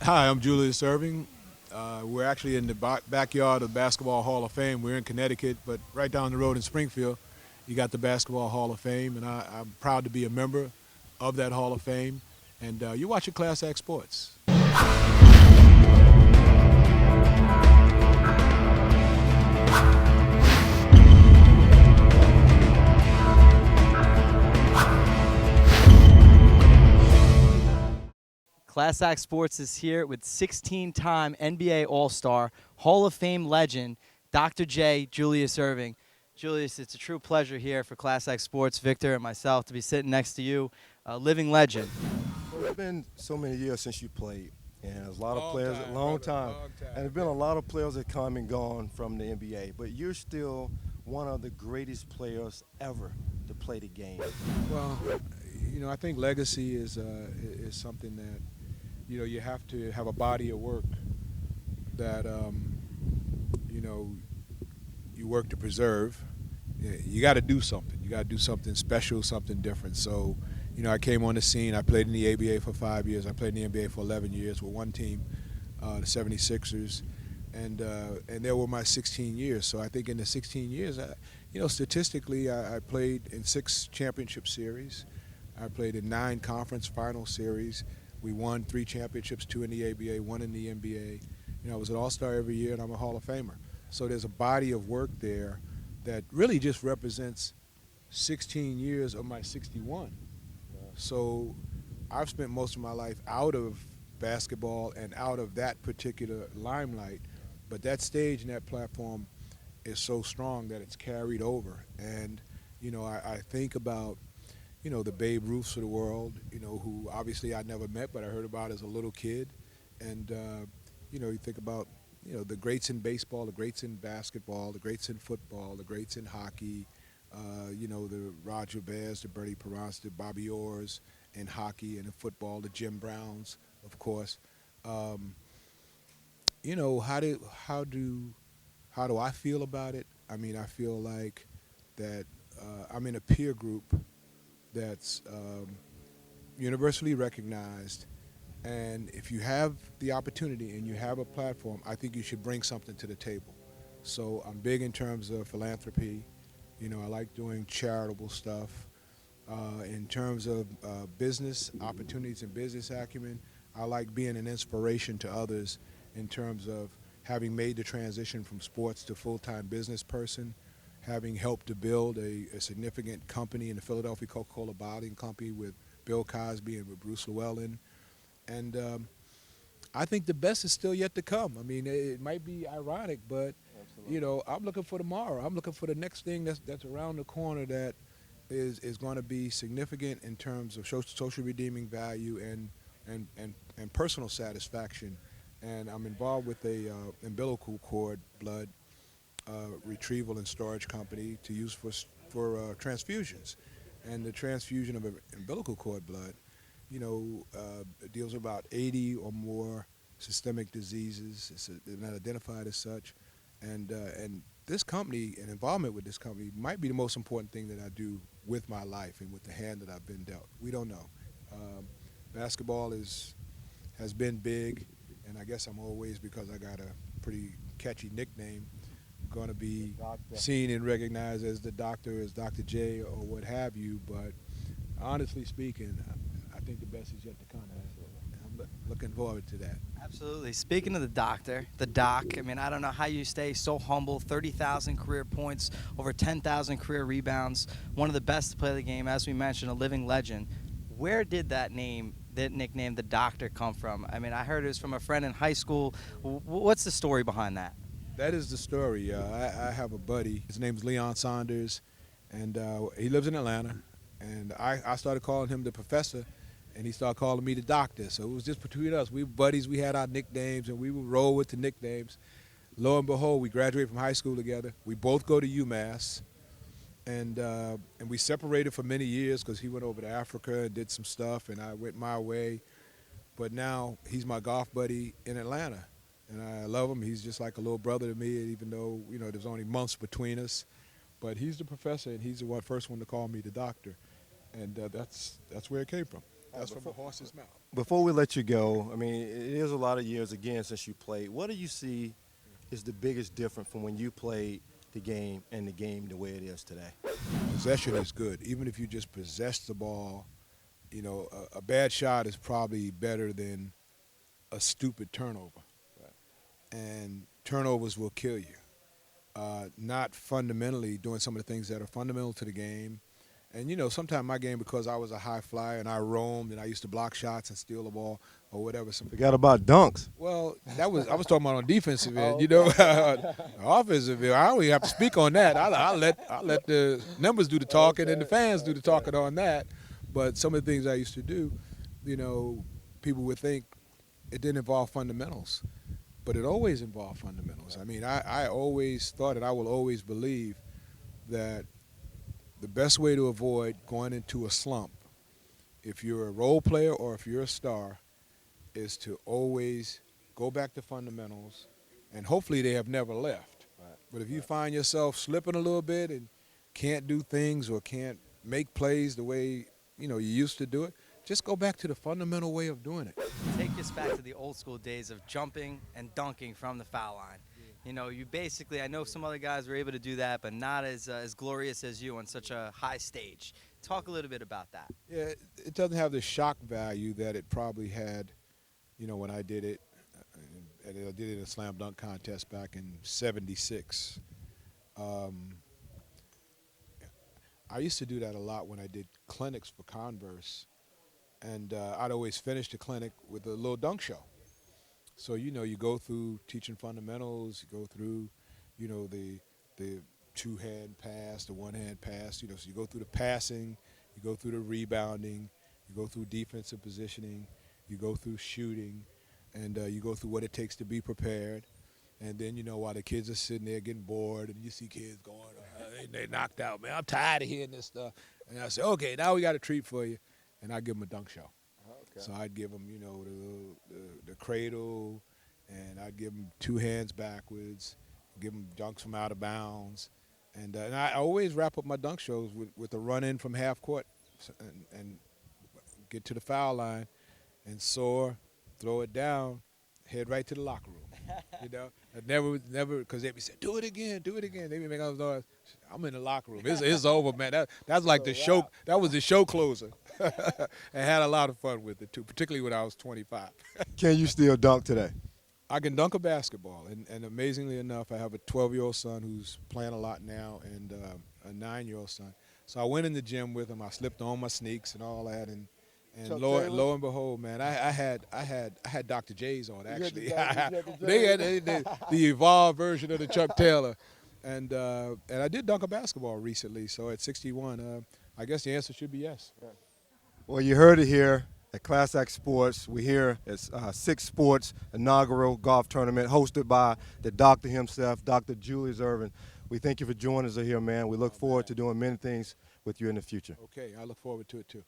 Hi, I'm Julius Erving. We're actually in the backyard of the Basketball Hall of Fame. We're in Connecticut, but right down the road in Springfield, you got the Basketball Hall of Fame, and I'm proud to be a member of that Hall of Fame. And you're watching Class Act Sports. Class Act Sports is here with 16-time NBA All-Star, Hall of Fame legend, Dr. J. Julius Erving. Julius, it's a true pleasure here for Class Act Sports, Victor and myself, to be sitting next to you, a living legend. Well, it's been so many years since you played, and there's a lot of Long players, time, a long brother, time, long time. and there's been a lot of players that come and gone from the NBA. But you're still one of the greatest players ever to play the game. Well, I think legacy is something that you have to have a body of work that you know you work to preserve. You got to do something. You got to do something special, something different. So, I came on the scene. I played in the ABA for 5 years. I played in the NBA for 11 years with one team, the 76ers, and there were my 16 years. So I think in the 16 years, statistically, I played in 6 championship series. I played in 9 conference final series. We won 3 championships, 2 in the ABA, 1 in the NBA. I was an All-Star every year, and I'm a Hall of Famer. So there's a body of work there that really just represents 16 years of my 61. So I've spent most of my life out of basketball and out of that particular limelight, but that stage and that platform is so strong that it's carried over. And, I think about, the Babe Ruths of the world, who obviously I never met, but I heard about as a little kid. And, you think about, the greats in baseball, the greats in basketball, the greats in football, the greats in hockey, the Roger Bears, the Bernie Perrons, the Bobby Orrs in hockey and in football, the Jim Browns, of course. Um, how do I feel about it? I mean, I feel like that I'm in a peer group that's universally recognized. And if you have the opportunity and you have a platform, I think you should bring something to the table. So I'm big in terms of philanthropy. I like doing charitable stuff. In terms of business opportunities and business acumen, I like being an inspiration to others in terms of having made the transition from sports to full-time business person, having helped to build a significant company in the Philadelphia Coca-Cola bottling company with Bill Cosby and with Bruce Llewellyn. And I think the best is still yet to come. I mean, it might be ironic, but I'm looking for tomorrow. I'm looking for the next thing that's around the corner that is going to be significant in terms of social redeeming value and personal satisfaction. And I'm involved with a umbilical cord blood retrieval and storage company to use for transfusions. And the transfusion of umbilical cord blood, deals with about 80 or more systemic diseases. They're not identified as such, and this company and involvement with this company might be the most important thing that I do with my life and with the hand that I've been dealt. We don't know. Um, Basketball has been big, and I guess I'm always, because I got a pretty catchy nickname, going to be seen and recognized as the doctor, as Dr. J, or what have you. But honestly speaking, I think the best is yet to come. I'm looking forward to that. Absolutely. Speaking of the doctor, the doc, I mean, I don't know how you stay so humble. 30,000 career points, over 10,000 career rebounds, one of the best to play the game, as we mentioned, a living legend. Where did that nickname, the doctor, come from? I mean, I heard it was from a friend in high school. What's the story behind that? That is the story. I have a buddy. His name's Leon Saunders, and he lives in Atlanta. And I started calling him the professor, and he started calling me the doctor. So it was just between us. We were buddies. We had our nicknames, and we would roll with the nicknames. Lo and behold, we graduated from high school together. We both go to UMass, and we separated for many years because he went over to Africa and did some stuff, and I went my way. But now he's my golf buddy in Atlanta, and I love him. He's just like a little brother to me, even though there's only months between us. But he's the professor, and he's the first one to call me the doctor, and that's where it came from. That's from the horse's mouth. Before we let you go, I mean, it is a lot of years again since you played. What do you see is the biggest difference from when you played the game and the game the way it is today? Possession is good. Even if you just possess the ball, you know, a bad shot is probably better than a stupid turnover. Right. And turnovers will kill you. Not fundamentally doing some of the things that are fundamental to the game. And, you know, sometimes my game, because I was a high flyer and I roamed and I used to block shots and steal the ball or whatever. Forgot about dunks. Well, I was talking about on defensive end, you know. Offensive end, I don't even have to speak on that. I'll let the numbers do the talking and the fans do the talking on that. But some of the things I used to do, you know, people would think it didn't involve fundamentals. But it always involved fundamentals. I mean, I always thought and I will always believe that the best way to avoid going into a slump, if you're a role player or if you're a star, is to always go back to fundamentals, and hopefully they have never left. Right. But if you find yourself slipping a little bit and can't do things or can't make plays the way, you know, you used to do it, just go back to the fundamental way of doing it. Take us back to the old school days of jumping and dunking from the foul line. You know, you basically, I know some other guys were able to do that, but not as glorious as you on such a high stage. Talk a little bit about that. Yeah, it doesn't have the shock value that it probably had, you know, when I did it. And I did it in a slam dunk contest back in '76. I used to do that a lot when I did clinics for Converse. And I'd always finish the clinic with a little dunk show. So, you know, you go through teaching fundamentals, you go through, you know, the two-hand pass, the one-hand pass, you know, so you go through the passing, you go through the rebounding, you go through defensive positioning, you go through shooting, and you go through what it takes to be prepared. And then, you know, while the kids are sitting there getting bored and you see kids going, they knocked out, man, I'm tired of hearing this stuff. And I say, okay, now we got a treat for you. And I'd give them a dunk show. Okay. So I'd give them, you know, the cradle, and I'd give them two hands backwards, give them dunks from out of bounds. And I always wrap up my dunk shows with a run-in from half court and get to the foul line and soar, throw it down, head right to the locker room. You know, I never, because they be saying, do it again. They be making all those noise. I'm in the locker room. It's over, man. That's like the show. That was the show closer. And had a lot of fun with it too, particularly when I was 25. Can you still dunk today? I can dunk a basketball, and amazingly enough, I have a 12-year-old son who's playing a lot now, and a 9-year-old son. So I went in the gym with him. I slipped on my sneaks and all that, and lo and behold, man, I had Dr. J's on actually. They had the evolved version of the Chuck Taylor, and I did dunk a basketball recently. So at 61, I guess the answer should be yes. Well, you heard it here at Class Act Sports. We're here at Six Sports inaugural golf tournament hosted by the doctor himself, Dr. Julius Erving. We thank you for joining us here, man. We look forward to doing many things with you in the future. Okay, I look forward to it too.